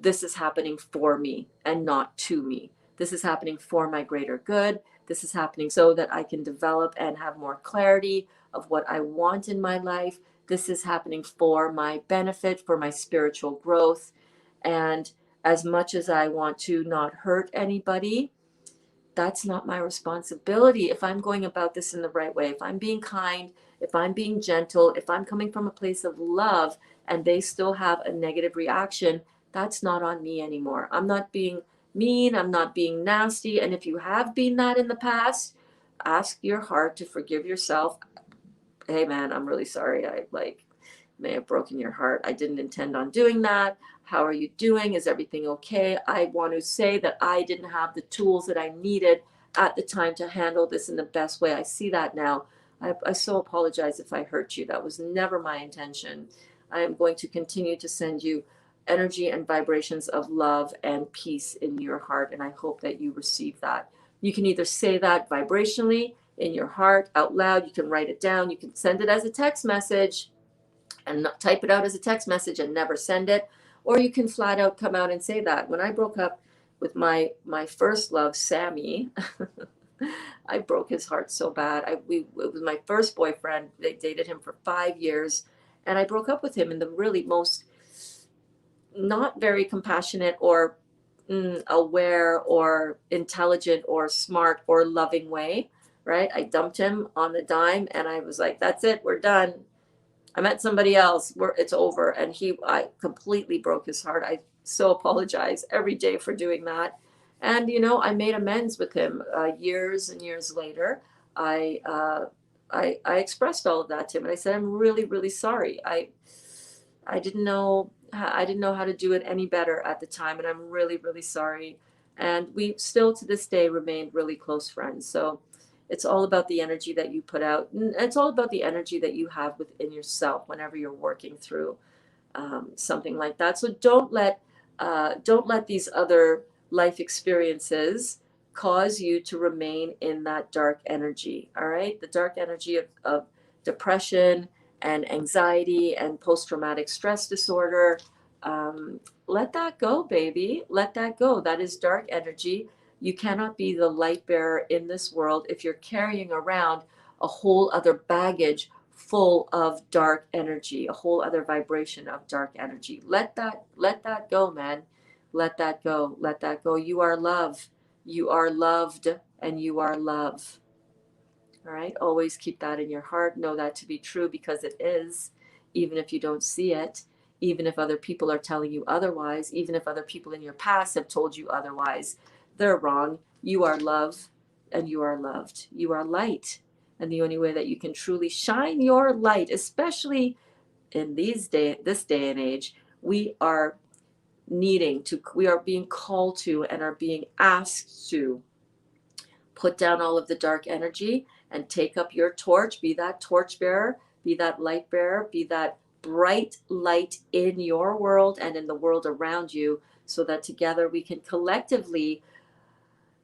this is happening for me and not to me. This is happening for my greater good. This is happening so that I can develop and have more clarity of what I want in my life. This is happening for my benefit, for my spiritual growth. And as much as I want to not hurt anybody, that's not my responsibility. If I'm going about this in the right way, if I'm being kind, if I'm being gentle, if I'm coming from a place of love and they still have a negative reaction, that's not on me anymore. I'm not being mean, I'm not being nasty. And if you have been that in the past, ask your heart to forgive yourself. Hey man, I'm really sorry. I may have broken your heart. I didn't intend on doing that. How are you doing? Is everything okay? I want to say that I didn't have the tools that I needed at the time to handle this in the best way. I see that now. I so apologize if I hurt you. That was never my intention. I am going to continue to send you energy and vibrations of love and peace in your heart, and I hope that you receive that. You can either say that vibrationally in your heart out loud. You can write it down. You can send it as a text message and type it out as a text message and never send it, or you can flat out come out and say that. When I broke up with my first love, Sammy, I broke his heart so bad. It was my first boyfriend. They dated him for 5 years, and I broke up with him in the really most not very compassionate or aware or intelligent or smart or loving way, right? I dumped him on the dime, and I was like, that's it, we're done. I met somebody else. It's over. And I completely broke his heart. I so apologize every day for doing that. And, I made amends with him years and years later. I expressed all of that to him, and I said, I'm really, really sorry. I didn't know how to do it any better at the time, and I'm really, really sorry. And we still to this day remained really close friends. So it's all about the energy that you put out. And it's all about the energy that you have within yourself whenever you're working through something like that. So don't let these other life experiences cause you to remain in that dark energy. All right, the dark energy of depression and anxiety and post-traumatic stress disorder. Let that go, baby. Let that go. That is dark energy. You cannot be the light bearer in this world if you're carrying around a whole other baggage full of dark energy, a whole other vibration of dark energy. Let that go, man. Let that go. Let that go. You are love. You are loved, and you are love. All right. Always keep that in your heart. Know that to be true, because it is, even if you don't see it, even if other people are telling you otherwise, even if other people in your past have told you otherwise. They're wrong. You are love, and you are loved. You are light. And the only way that you can truly shine your light, especially in this day and age, we are being called to and are being asked to put down all of the dark energy and take up your torch. Be that torch bearer, be that light bearer, be that bright light in your world and in the world around you, so that together we can collectively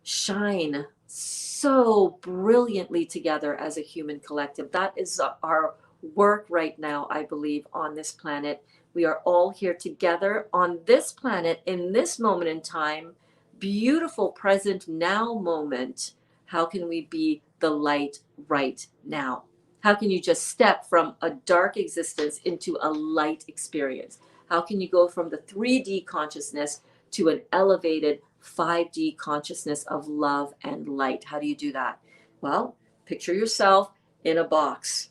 shine so brilliantly together as a human collective. That is our work right now, I believe, on this planet. We are all here together on this planet in this moment in time, beautiful present now moment. How can we be the light right now? How can you just step from a dark existence into a light experience? How can you go from the 3D consciousness to an elevated 5D consciousness of love and light? How do you do that? Well, picture yourself in a box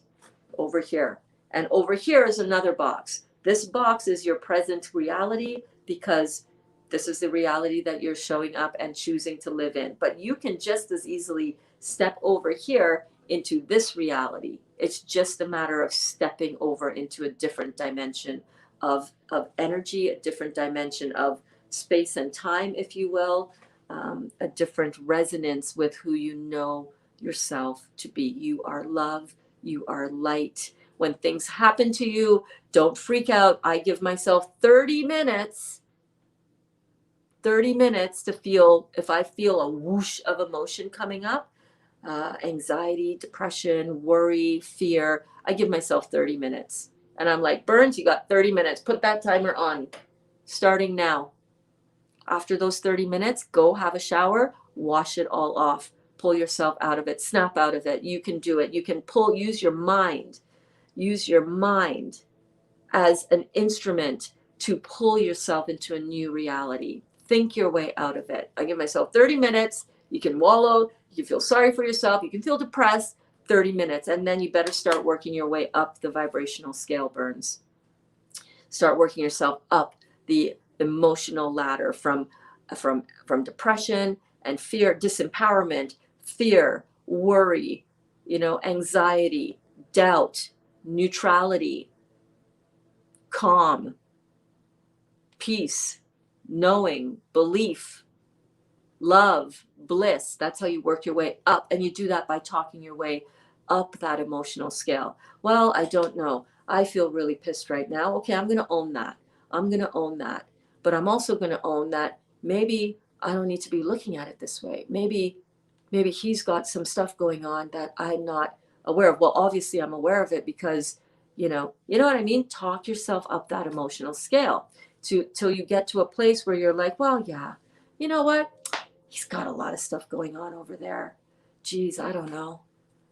over here. And over here is another box. This box is your present reality, because this is the reality that you're showing up and choosing to live in. But you can just as easily step over here into this reality. It's just a matter of stepping over into a different dimension of energy, a different dimension of space and time, if you will, a different resonance with who you know yourself to be. You are love, you are light. When things happen to you, don't freak out. I give myself 30 minutes to feel. If I feel a whoosh of emotion coming up, anxiety, depression, worry, fear, I give myself 30 minutes. And I'm like, Berns, you got 30 minutes. Put that timer on, starting now. After those 30 minutes, go have a shower, wash it all off, pull yourself out of it, snap out of it. You can do it. You can use your mind as an instrument to pull yourself into a new reality. Think your way out of it. I give myself 30 minutes. You can wallow, you can feel sorry for yourself, you can feel depressed, 30 minutes, and then you better start working your way up the vibrational scale, Berns. Start working yourself up the emotional ladder from depression and fear, disempowerment, fear, worry, anxiety, doubt, neutrality, calm, peace, knowing, belief, love, bliss. That's how you work your way up. And you do that by talking your way up that emotional scale. Well, I don't know. I feel really pissed right now. Okay, I'm going to own that. I'm going to own that. But I'm also going to own that maybe I don't need to be looking at it this way. Maybe he's got some stuff going on that I'm not aware of. Well, obviously I'm aware of it because, you know what I mean? Talk yourself up that emotional scale till you get to a place where you're like, well, yeah, you know what? He's got a lot of stuff going on over there. Geez, I don't know.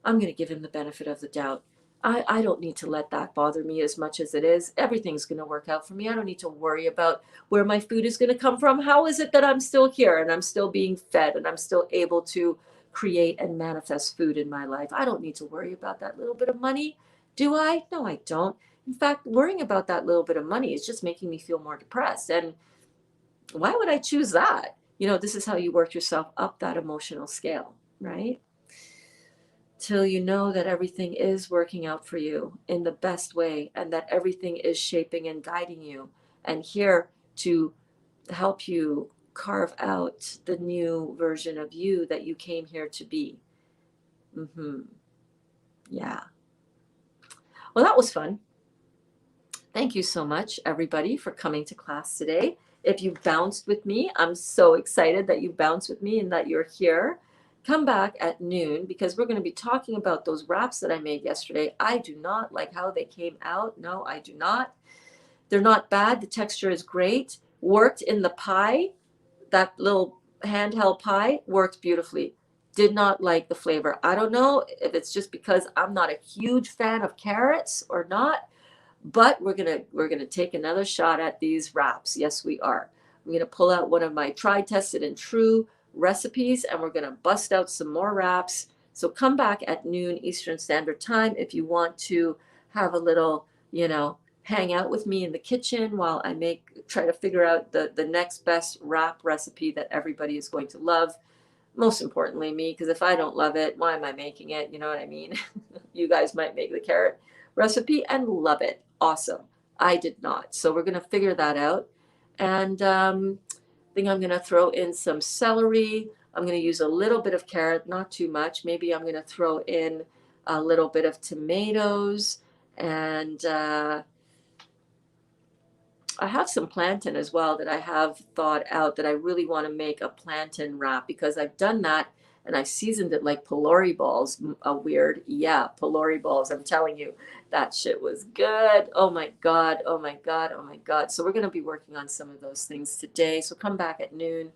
I'm going to give him the benefit of the doubt. I don't need to let that bother me as much as it is. Everything's going to work out for me. I don't need to worry about where my food is going to come from. How is it that I'm still here and I'm still being fed and I'm still able to create and manifest food in my life? I don't need to worry about that little bit of money. Do I? No, I don't. In fact, worrying about that little bit of money is just making me feel more depressed. And why would I choose that? This is how you work yourself up that emotional scale, right? Till you know that everything is working out for you in the best way and that everything is shaping and guiding you and here to help you carve out the new version of you that you came here to be. Yeah. Well, that was fun. Thank you so much, everybody, for coming to class today. If you bounced with me, I'm so excited that you bounced with me and that you're here. Come back at noon because we're going to be talking about those wraps that I made yesterday. I do not like how they came out. No, I do not. They're not bad. The texture is great. Worked in the pie. That little handheld pie worked beautifully. Did not like the flavor. I don't know if it's just because I'm not a huge fan of carrots or not. But we're gonna take another shot at these wraps. Yes, we are. I'm gonna pull out one of my tried, tested, and true recipes, and we're gonna bust out some more wraps. So come back at noon Eastern Standard Time if you want to have a little, hang out with me in the kitchen while I try to figure out the next best wrap recipe that everybody is going to love. Most importantly, me, because if I don't love it, why am I making it? You know what I mean? You guys might make the carrot recipe and love it. Awesome. I did not. So we're going to figure that out. And I think I'm going to throw in some celery. I'm going to use a little bit of carrot, not too much. Maybe I'm going to throw in a little bit of tomatoes. And I have some plantain as well that I have thought out that I really want to make a plantain wrap because I've done that and I seasoned it like pylori balls. Weird. Yeah, pylori balls. I'm telling you, that shit was good. Oh my God. Oh my God. Oh my God. So we're going to be working on some of those things today. So come back at noon.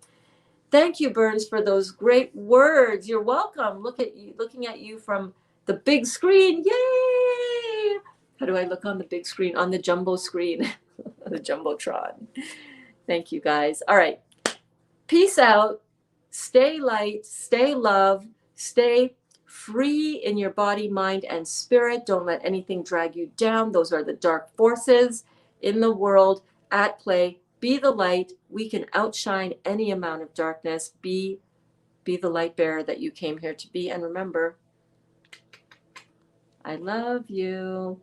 Thank you, Berns, for those great words. You're welcome. Looking at you from the big screen. Yay! How do I look on the big screen? On the jumbo screen, the Jumbotron. Thank you, guys. All right. Peace out. Stay light. Stay love. Stay free in your body, mind, and spirit. Don't let anything drag you down. Those are the dark forces in the world at play. Be the light. We can outshine any amount of darkness. Be the light bearer that you came here to be. And remember, I love you.